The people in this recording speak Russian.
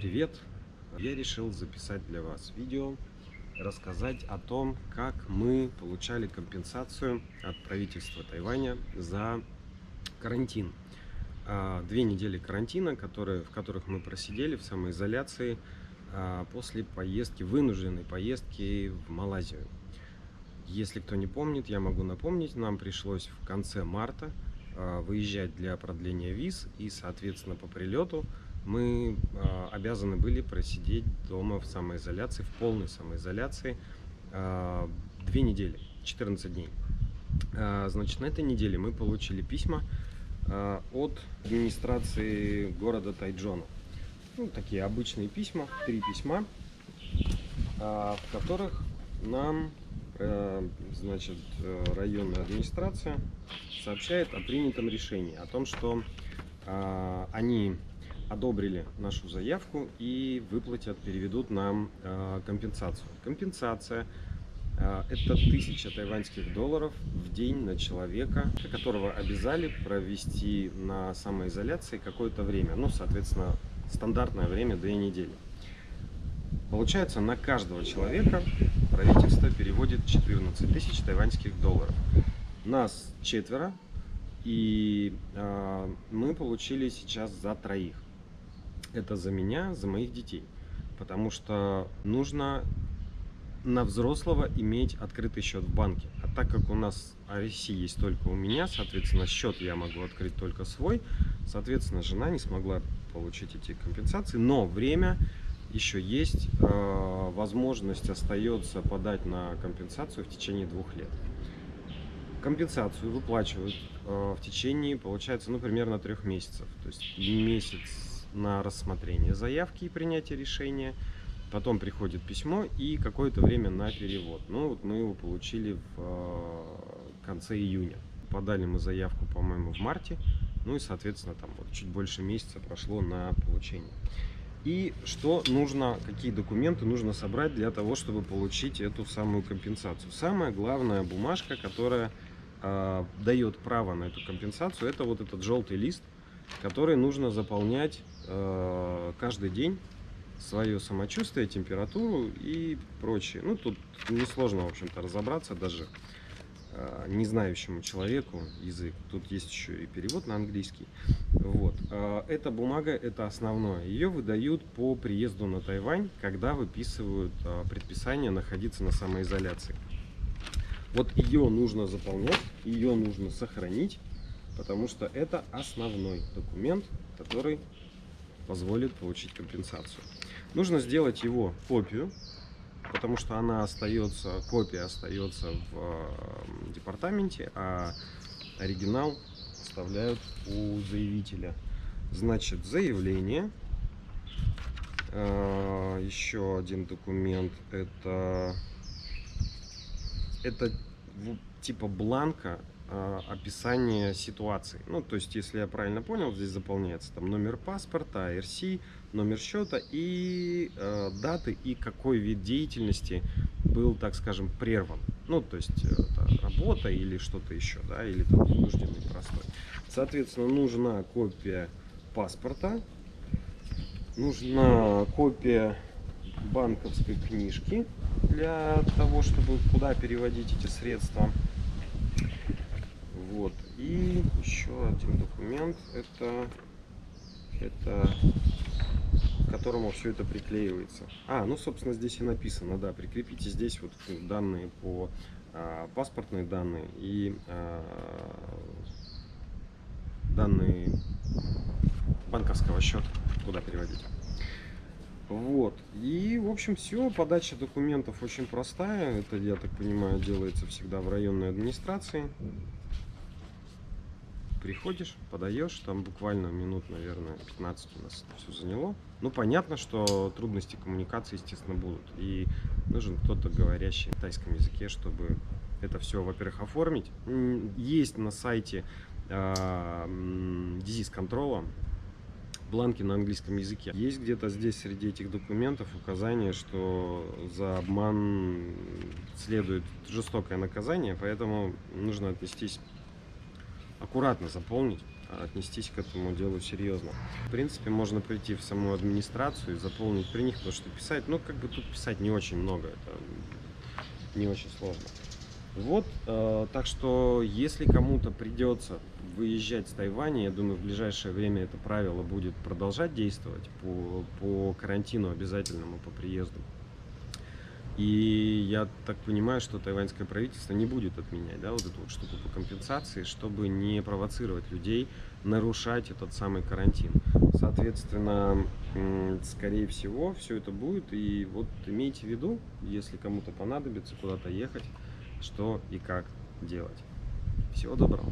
Привет! Я решил записать для вас видео, рассказать о том, как мы получали компенсацию от правительства Тайваня за карантин. 2 недели карантина, в которых мы просидели в самоизоляции после поездки, вынужденной поездки в Малайзию. Если кто не помнит, я могу напомнить, нам пришлось в конце марта выезжать для продления виз, и, соответственно, по прилету мы обязаны были просидеть дома в самоизоляции, в полной самоизоляции 2 недели, 14 дней. Значит, на этой неделе мы получили письма от администрации города Тайчжона. Ну, такие обычные письма, 3 письма, в которых нам значит, районная администрация сообщает о принятом решении, о том, что они одобрили нашу заявку и переведут нам компенсацию. Компенсация это 1000 тайваньских долларов в день на человека, которого обязали провести на самоизоляции какое-то время. Ну, соответственно, стандартное время 2 недели. Получается, на каждого человека правительство переводит 14 тысяч тайваньских долларов. Нас 4, и мы получили сейчас за 3. Это за меня, за моих детей. Потому что нужно на взрослого иметь открытый счет в банке. А так как у нас RSC есть только у меня, соответственно, счет я могу открыть только свой. Соответственно, жена не смогла получить эти компенсации, но время еще есть, возможность остается подать на компенсацию в течение 2 лет. Компенсацию выплачивают в течение, получается, примерно 3 месяцев. То есть месяц на рассмотрение заявки и принятие решения, потом приходит письмо и какое-то время на перевод. Ну вот мы его получили в конце июня. Подали мы заявку, по-моему, в марте, ну и, соответственно, там вот чуть больше месяца прошло на получение. И что нужно, какие документы нужно собрать для того, чтобы получить эту самую компенсацию? Самая главная бумажка, которая дает право на эту компенсацию, это вот этот желтый лист, который нужно заполнять каждый день, свое самочувствие, температуру и прочее. Ну, тут несложно, в общем-то, разобраться даже не знающему человеку язык. Тут есть еще и перевод на английский. Вот. Эта бумага, это основное. Ее выдают по приезду на Тайвань, когда выписывают предписание находиться на самоизоляции. Вот ее нужно заполнять, ее нужно сохранить, потому что это основной документ, который позволит получить компенсацию. Нужно сделать его копию, потому что копия остается в департаменте, а оригинал оставляют у заявителя. Значит, заявление. Еще один документ, это типа бланка описание ситуации. Ну, то есть, если я правильно понял, здесь заполняется там номер паспорта, RC, номер счета и даты, и какой вид деятельности был, так скажем, прерван. Ну, то есть, это работа или что-то еще, да, или там вынужденный простой. Соответственно, нужна копия паспорта, нужна копия банковской книжки для того, чтобы куда переводить эти средства. Вот. И еще один документ, это к которому все это приклеивается. Ну, собственно, здесь и написано, да, прикрепите здесь вот данные по паспортные данные и данные банковского счета, куда переводить. Вот. И, в общем, все. Подача документов очень простая. Это, я так понимаю, делается всегда в районной администрации. Приходишь, подаешь, там буквально минут, наверное, 15 у нас все заняло. Ну, понятно, что трудности коммуникации, естественно, будут. И нужен кто-то, говорящий на тайском языке, чтобы это все, во-первых, оформить. Есть на сайте Disease Control бланки на английском языке. Есть где-то здесь среди этих документов указание, что за обман следует жестокое наказание, поэтому нужно отнестись аккуратно, заполнить, отнестись к этому делу серьезно. В принципе, можно прийти в саму администрацию и заполнить при них, потому что писать, ну, как бы тут писать не очень много, это не очень сложно. Вот, так что, если кому-то придется выезжать с Тайваня, я думаю, в ближайшее время это правило будет продолжать действовать по карантину обязательному по приезду. И я так понимаю, что тайваньское правительство не будет отменять, да, вот эту вот штуку по компенсации, чтобы не провоцировать людей нарушать этот самый карантин. Соответственно, скорее всего, все это будет. И вот имейте в виду, если кому-то понадобится куда-то ехать, что и как делать. Всего доброго.